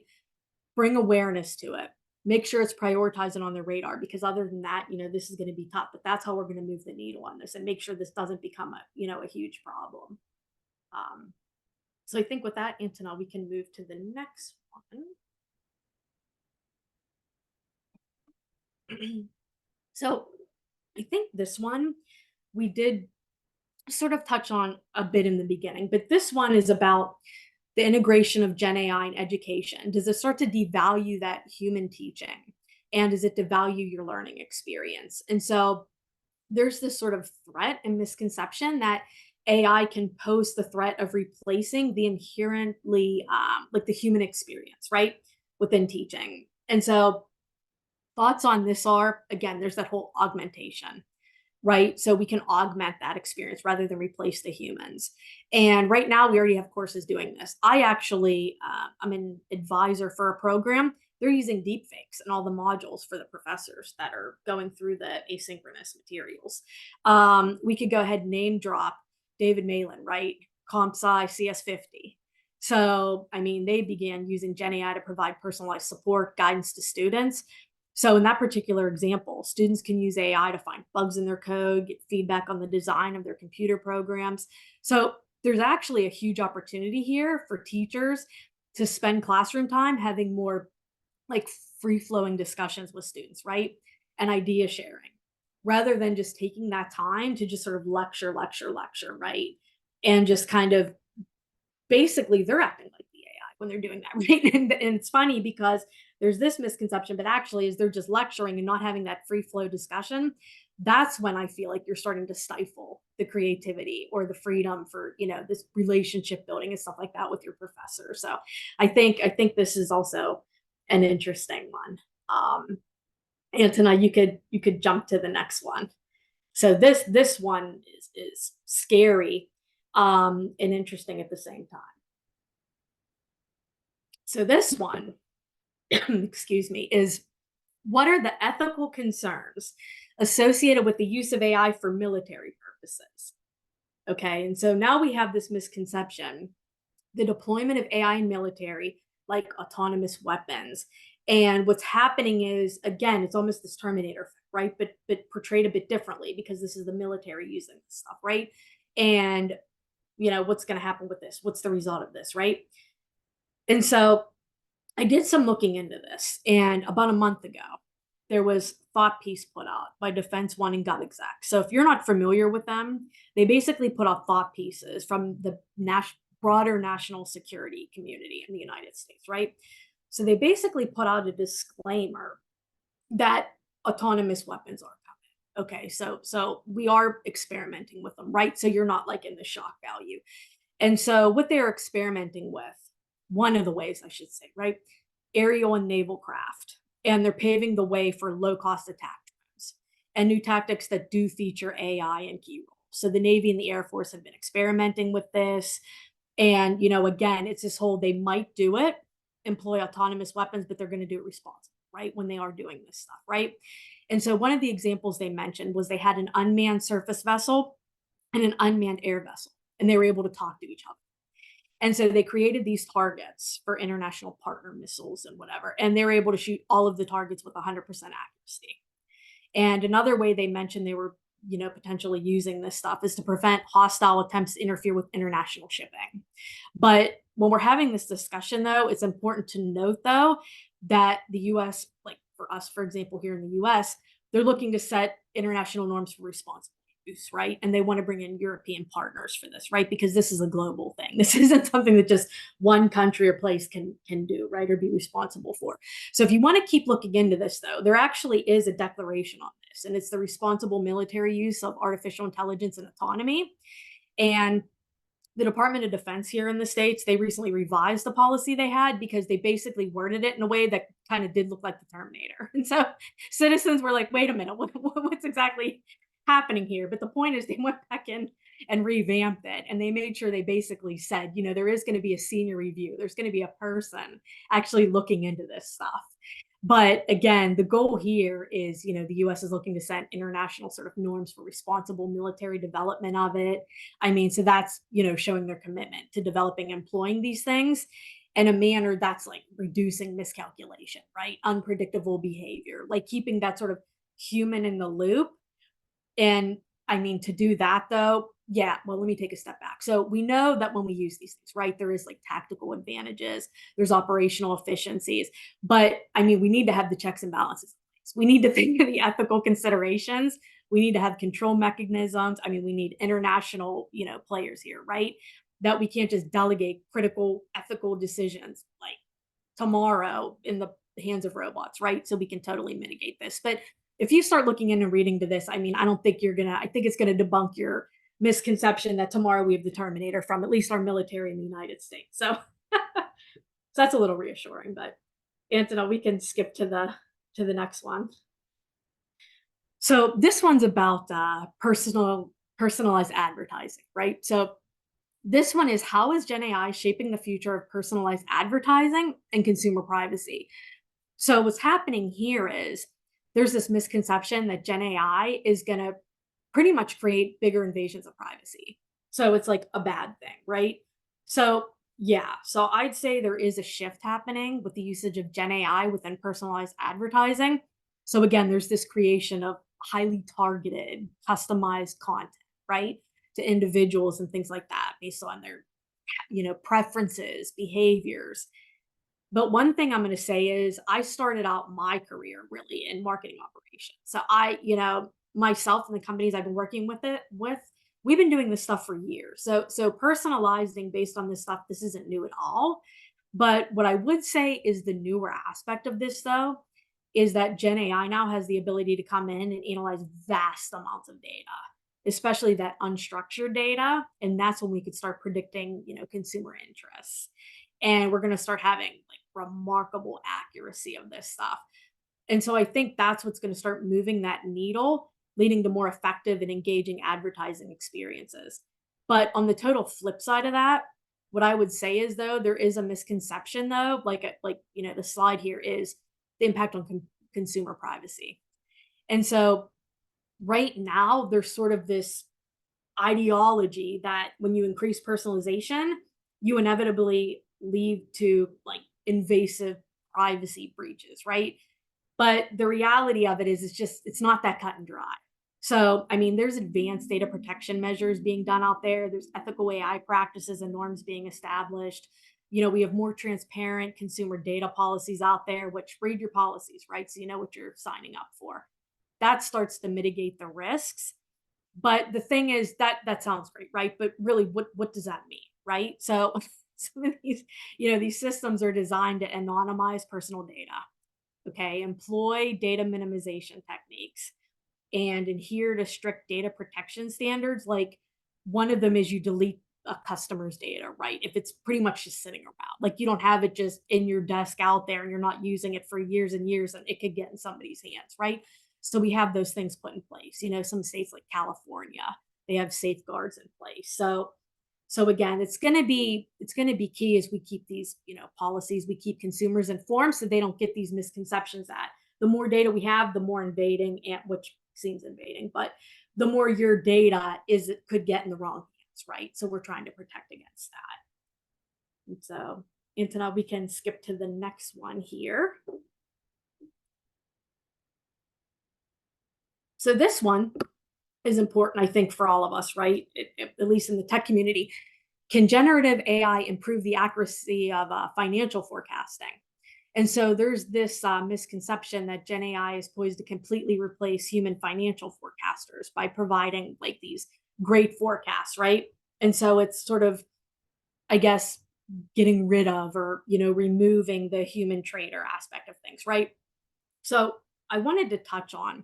Bring awareness to it. Make sure it's prioritized and on the radar, because other than that, this is going to be tough. But that's how we're going to move the needle on this and make sure this doesn't become a huge problem. So I think with that, Antonella, we can move to the next one. So I think this one we did sort of touch on a bit in the beginning, but this one is about the integration of Gen AI in education. Does it start to devalue that human teaching? And does it devalue your learning experience? And so there's this sort of threat and misconception that AI can pose the threat of replacing the inherently like the human experience, right, within teaching. And so thoughts on this are, again, there's that whole augmentation, right? So we can augment that experience rather than replace the humans. And right now, we already have courses doing this. I'm an advisor for a program. They're using deepfakes and all the modules for the professors that are going through the asynchronous materials. We could go ahead and name drop David Malin, right? CompSci CS50. So, I mean, they began using Gen AI to provide personalized support, guidance to students. So in that particular example, students can use AI to find bugs in their code, get feedback on the design of their computer programs. So there's actually a huge opportunity here for teachers to spend classroom time having more like free-flowing discussions with students, right? And idea sharing, rather than just taking that time to just sort of lecture, right? And just kind of basically they're acting like the AI when they're doing that, right? And it's funny because there's this misconception, but actually, as they're just lecturing and not having that free flow discussion, that's when I feel like you're starting to stifle the creativity or the freedom for this relationship building and stuff like that with your professor. So I think this is also an interesting one. Antona, you could jump to the next one. So this one is scary and interesting at the same time. So this one, excuse me, is what are the ethical concerns associated with the use of AI for military purposes? Okay, and so now we have this misconception, the deployment of AI in military, like autonomous weapons. And what's happening is, again, it's almost this Terminator effect, right? But portrayed a bit differently because this is the military using this stuff, right? And what's going to happen with this? What's the result of this, right? And so I did some looking into this, and about a month ago, there was thought piece put out by Defense One and GovExec. So if you're not familiar with them, they basically put out thought pieces from the broader national security community in the United States, right? So they basically put out a disclaimer that autonomous weapons are coming. Okay, so we are experimenting with them, right? So you're not like in the shock value. And so what they're experimenting with, one of the ways I should say, right? Aerial and naval craft. And they're paving the way for low-cost attack drones and new tactics that do feature AI in key roles. So the Navy and the Air Force have been experimenting with this. And, again, it's this whole, they might do it, employ autonomous weapons, but they're going to do it responsibly, right? When they are doing this stuff, right? And so one of the examples they mentioned was they had an unmanned surface vessel and an unmanned air vessel, and they were able to talk to each other. And so they created these targets for international partner missiles and whatever, and they were able to shoot all of the targets with 100% accuracy. And another way they mentioned they were, potentially using this stuff is to prevent hostile attempts to interfere with international shipping. But when we're having this discussion, though, it's important to note, though, that the US, like for us, for example, here in the US, they're looking to set international norms for responsible use, right? And they want to bring in European partners for this, right? Because this is a global thing. This isn't something that just one country or place can do, right? Or be responsible for. So if you want to keep looking into this, though, there actually is a declaration on this, and it's the responsible military use of artificial intelligence and autonomy. And the Department of Defense here in the States, they recently revised the policy they had because they basically worded it in a way that kind of did look like the Terminator. And so citizens were like, wait a minute, what's exactly happening here? But the point is they went back in and revamped it. And they made sure they basically said, there is going to be a senior review. There's going to be a person actually looking into this stuff. But again, the goal here is, the US is looking to set international sort of norms for responsible military development of it. I mean, so that's, showing their commitment to developing and employing these things in a manner that's like reducing miscalculation, right? Unpredictable behavior, like keeping that sort of human in the loop. And I mean, to do that though, yeah, well, let me take a step back. So we know that when we use these things, right, there is like tactical advantages, there's operational efficiencies, but I mean, we need to have the checks and balances in place. We need to think of the ethical considerations. We need to have control mechanisms. I mean, we need international, players here, right? That we can't just delegate critical ethical decisions like tomorrow in the hands of robots, right? So we can totally mitigate this. But if you start looking in and reading to this, I mean, I don't think I think it's going to debunk your misconception that tomorrow we have the Terminator from at least our military in the United States. So, so that's a little reassuring. But Antonella, we can skip to the next one. So this one's about personalized advertising, right? So this one is, how is Gen AI shaping the future of personalized advertising and consumer privacy? So what's happening here is there's this misconception that Gen AI is going to pretty much create bigger invasions of privacy. So it's like a bad thing, right? So yeah, so I'd say there is a shift happening with the usage of Gen AI within personalized advertising. So again, there's this creation of highly targeted, customized content, right? To individuals and things like that based on their, preferences, behaviors. But one thing I'm going to say is I started out my career really in marketing operations. So myself and the companies I've been working with, we've been doing this stuff for years. So personalizing based on this stuff, this isn't new at all. But what I would say is the newer aspect of this, though, is that Gen AI now has the ability to come in and analyze vast amounts of data, especially that unstructured data. And that's when we could start predicting, consumer interests. And we're going to start having like remarkable accuracy of this stuff. And so I think that's what's going to start moving that needle, leading to more effective and engaging advertising experiences. But on the total flip side of that, what I would say is, though, there is a misconception, though, the slide here is the impact on consumer privacy. And so right now, there's sort of this ideology that when you increase personalization, you inevitably lead to like invasive privacy breaches, right? But the reality of it is it's not that cut and dry. So, I mean, there's advanced data protection measures being done out there. There's ethical AI practices and norms being established. We have more transparent consumer data policies out there, which read your policies, right? So you know what you're signing up for. That starts to mitigate the risks. But the thing is that sounds great, right? But really, what does that mean, right? So some of these systems are designed to anonymize personal data, okay, employ data minimization techniques, and adhere to strict data protection standards. Like one of them is you delete a customer's data, right? If it's pretty much just sitting around, like you don't have it just in your desk out there and you're not using it for years and years and it could get in somebody's hands, right? So we have those things put in place. Some states like California, they have safeguards in place. So again, it's going to be key as we keep these, policies, we keep consumers informed so they don't get these misconceptions that the more data we have, the more invading, and which seems invading, but the more your data could get in the wrong hands, right? So we're trying to protect against that. And so, Antonella, we can skip to the next one here. So this one is important, I think, for all of us, right? At least in the tech community. Can generative AI improve the accuracy of financial forecasting? And so there's this misconception that Gen AI is poised to completely replace human financial forecasters by providing like these great forecasts, right? And so it's sort of, I guess, getting rid of or, removing the human trader aspect of things, right? So I wanted to touch on,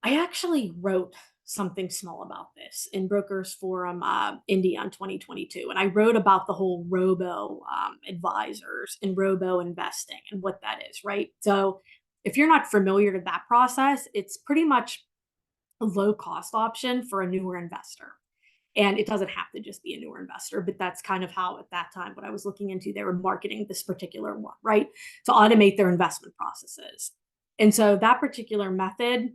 I actually wrote something small about this in Brokers Forum India in 2022. And I wrote about the whole robo advisors and robo investing and what that is, right? So if you're not familiar to that process, it's pretty much a low cost option for a newer investor. And it doesn't have to just be a newer investor, but that's kind of how at that time, what I was looking into, they were marketing this particular one, right? To automate their investment processes. And so that particular method,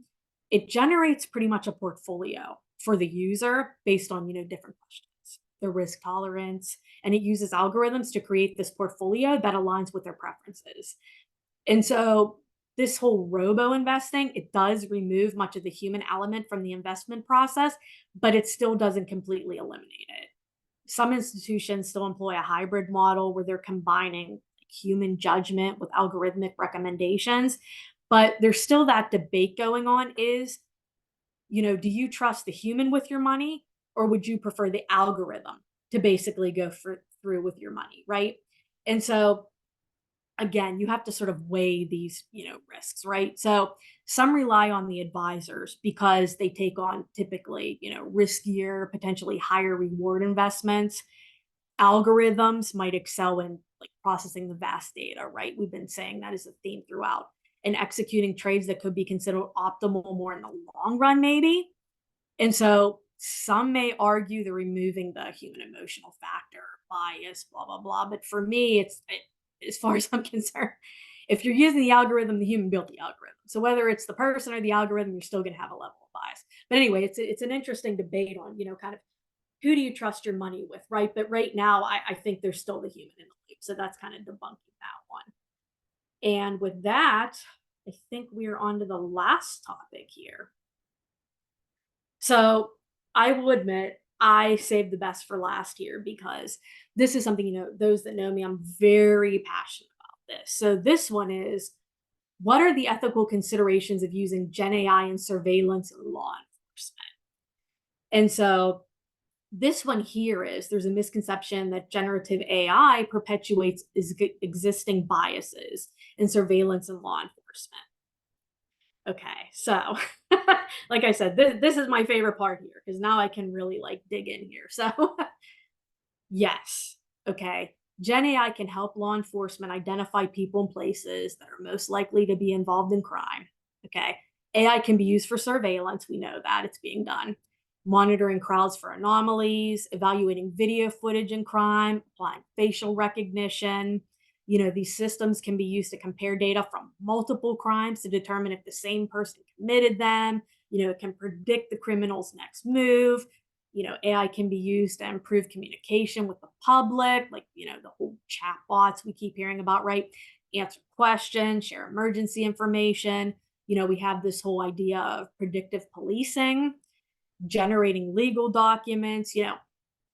it generates pretty much a portfolio for the user based on, different questions, their risk tolerance, and it uses algorithms to create this portfolio that aligns with their preferences. And so this whole robo investing, it does remove much of the human element from the investment process, but it still doesn't completely eliminate it. Some institutions still employ a hybrid model where they're combining human judgment with algorithmic recommendations. But there's still that debate going on is, do you trust the human with your money, or would you prefer the algorithm to basically go through with your money, right? And so again, you have to sort of weigh these, risks, right? So some rely on the advisors because they take on typically, riskier, potentially higher reward investments. Algorithms might excel in like processing the vast data, right? We've been saying that is a theme throughout, and executing trades that could be considered optimal more in the long run, maybe. And so some may argue they're removing the human emotional factor, bias, blah, blah, blah. But for me, as far as I'm concerned, if you're using the algorithm, the human built the algorithm. So whether it's the person or the algorithm, you're still going to have a level of bias. But anyway, it's an interesting debate on, kind of who do you trust your money with, right? But right now, I think there's still the human in the loop. So that's kind of debunking that one. And with that, I think we are on to the last topic here. So I will admit, I saved the best for last here because this is something, those that know me, I'm very passionate about this. So this one is, what are the ethical considerations of using Gen AI in surveillance and law enforcement? And so this one here is, there's a misconception that generative AI perpetuates existing biases in surveillance and law enforcement. Okay, so like I said, this is my favorite part here because now I can really like dig in here. So yes, okay. Gen AI can help law enforcement identify people and places that are most likely to be involved in crime. Okay. AI can be used for surveillance. We know that it's being done. Monitoring crowds for anomalies, evaluating video footage in crime, applying facial recognition. These systems can be used to compare data from multiple crimes to determine if the same person committed them. It can predict the criminal's next move. AI can be used to improve communication with the public, like, the whole chat bots we keep hearing about, right? Answer questions, share emergency information. We have this whole idea of predictive policing, generating legal documents,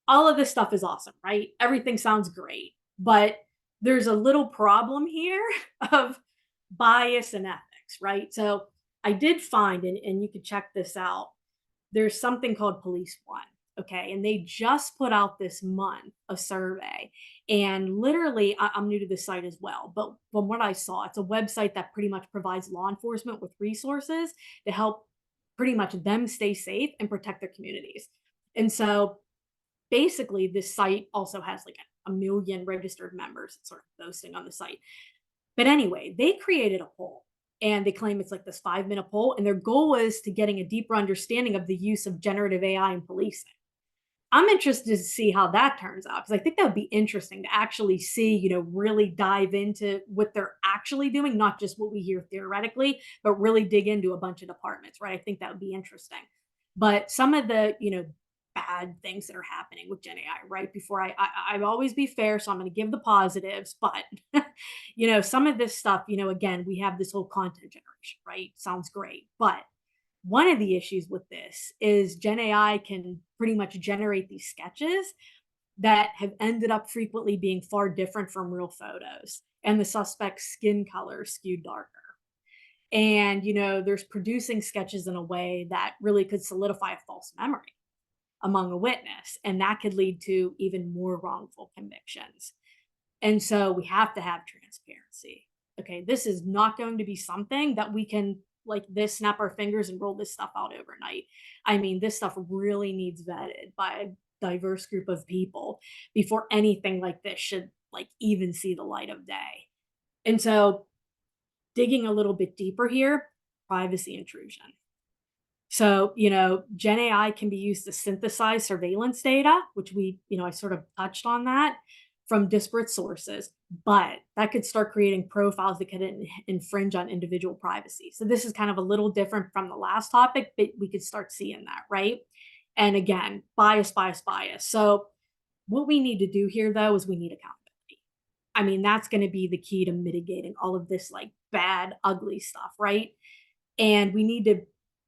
all of this stuff is awesome, right? Everything sounds great, but there's a little problem here of bias and ethics, right? So I did find, and you could check this out, there's something called Police One, okay? And they just put out this month a survey. And literally, I'm new to this site as well, but from what I saw, it's a website that pretty much provides law enforcement with resources to help pretty much them stay safe and protect their communities. And so basically, this site also has like a million registered members sort of boasting on the site. But anyway, they created a poll and they claim it's like this 5-minute poll. And their goal was to getting a deeper understanding of the use of generative AI in policing. I'm interested to see how that turns out, because I think that would be interesting to actually see, really dive into what they're actually doing, not just what we hear theoretically, but really dig into a bunch of departments, right? I think that would be interesting. But some of the, bad things that are happening with Gen AI, right? Before I always be fair, so I'm going to give the positives, but some of this stuff, again, we have this whole content generation, right? Sounds great, but one of the issues with this is Gen AI can pretty much generate these sketches that have ended up frequently being far different from real photos, and the suspect's skin color skewed darker. And, there's producing sketches in a way that really could solidify a false memory among a witness, and that could lead to even more wrongful convictions. And so we have to have transparency. Okay, this is not going to be something that we can like this snap our fingers and roll this stuff out overnight. I mean, this stuff really needs vetted by a diverse group of people before anything like this should like even see the light of day. And so digging a little bit deeper here, privacy intrusion. So, Gen AI can be used to synthesize surveillance data, which I sort of touched on that from disparate sources, but that could start creating profiles that could infringe on individual privacy. So this is kind of a little different from the last topic, but we could start seeing that, right? And again, bias, bias, bias. So what we need to do here though is we need accountability. I mean, that's going to be the key to mitigating all of this like bad, ugly stuff, right? And we need to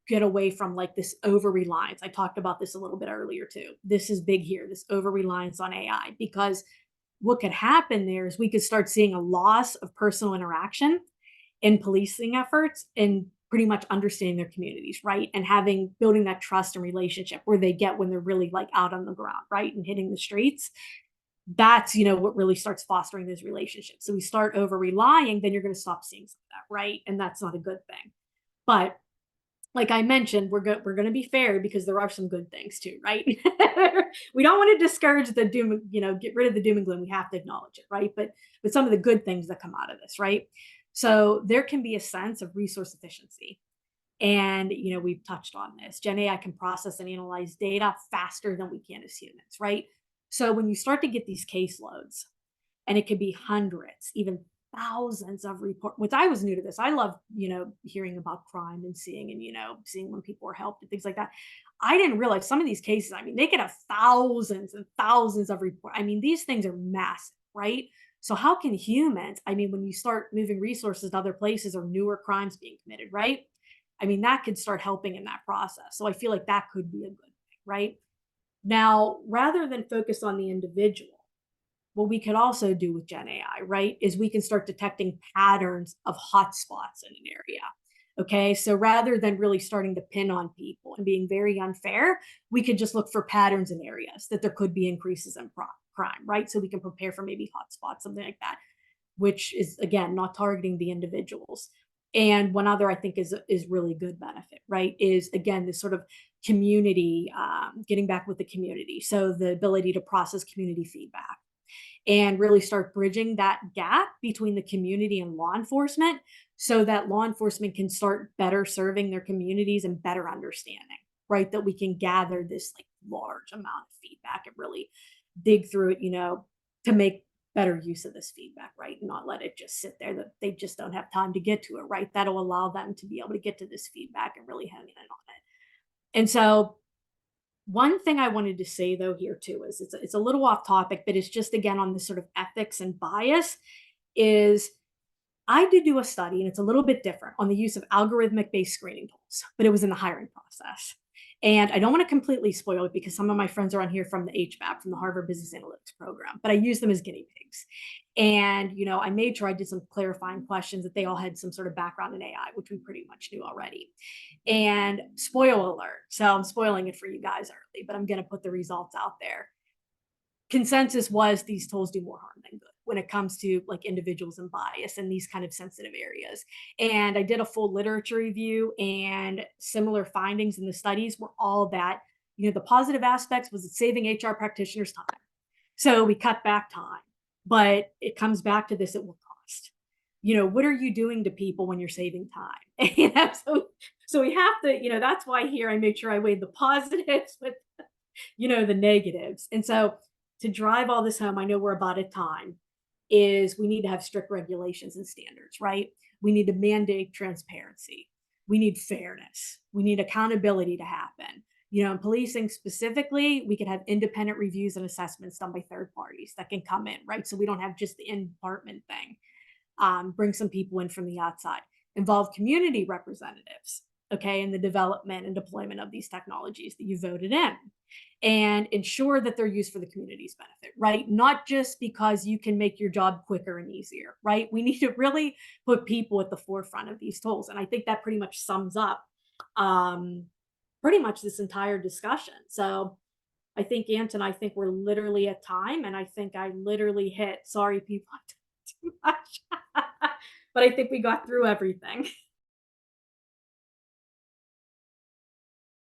get away from like this over reliance. I talked about this a little bit earlier too. This is big here, this over reliance on AI, because what could happen there is we could start seeing a loss of personal interaction in policing efforts and pretty much understanding their communities, right? And building that trust and relationship where they get when they're really like out on the ground, right? And hitting the streets. That's, what really starts fostering those relationships. So we start over relying, then you're going to stop seeing some of that, right? And that's not a good thing. But like I mentioned, we're going to be fair because there are some good things too, right? We don't want to discourage the doom, get rid of the doom and gloom. We have to acknowledge it, right? But some of the good things that come out of this, right? So there can be a sense of resource efficiency. And, we've touched on this. Gen AI can process and analyze data faster than we can as humans, right? So when you start to get these caseloads, and it could be hundreds, even thousands of reports, which I was new to this. I love, hearing about crime and seeing when people are helped and things like that. I didn't realize some of these cases, I mean, they could have thousands and thousands of reports. I mean, these things are massive, right? So how can humans, I mean, when you start moving resources to other places or newer crimes being committed, right? I mean, that could start helping in that process. So I feel like that could be a good thing, right? Now, rather than focus on the individual, what we could also do with Gen AI, right, is we can start detecting patterns of hotspots in an area. Okay, so rather than really starting to pin on people and being very unfair, we could just look for patterns in areas that there could be increases in crime, right? So we can prepare for maybe hotspots, something like that, which is again not targeting the individuals. And one other I think is really good benefit, right? Is again this sort of community, getting back with the community. So the ability to process community feedback and really start bridging that gap between the community and law enforcement so that law enforcement can start better serving their communities and better understanding, right? That we can gather this like large amount of feedback and really dig through it, to make better use of this feedback, right? And not let it just sit there that they just don't have time to get to it, right? That'll allow them to be able to get to this feedback and really hone in on it. And so one thing I wanted to say though here too is it's a little off topic, but it's just again on this sort of ethics and bias is I did do a study and it's a little bit different on the use of algorithmic based screening tools, but it was in the hiring process. And I don't want to completely spoil it because some of my friends are on here from the HBAP, from the Harvard Business Analytics program, but I use them as guinea pigs. And, I made sure I did some clarifying questions that they all had some sort of background in AI, which we pretty much knew already. And spoil alert. So I'm spoiling it for you guys early, but I'm going to put the results out there. Consensus was these tools do more harm than good when it comes to like individuals and bias and these kind of sensitive areas. And I did a full literature review and similar findings in the studies were all that, the positive aspects was it's saving HR practitioners time. So we cut back time, but it comes back to this at what cost? What are you doing to people when you're saving time? So we have to, that's why here I made sure I weighed the positives with the negatives. And so to drive all this home, I know we're about at time, is we need to have strict regulations and standards, right? We need to mandate transparency. We need fairness. We need accountability to happen. In policing specifically, we can have independent reviews and assessments done by third parties that can come in, right? So we don't have just the in department thing. Bring some people in from the outside, involve community representatives, okay, in the development and deployment of these technologies that you voted in, and ensure that they're used for the community's benefit, right? Not just because you can make your job quicker and easier, right? We need to really put people at the forefront of these tools. And I think that pretty much sums up pretty much this entire discussion. So I think, Anton, I think we're literally at time, and I think I literally hit, sorry, people, too much. But I think we got through everything.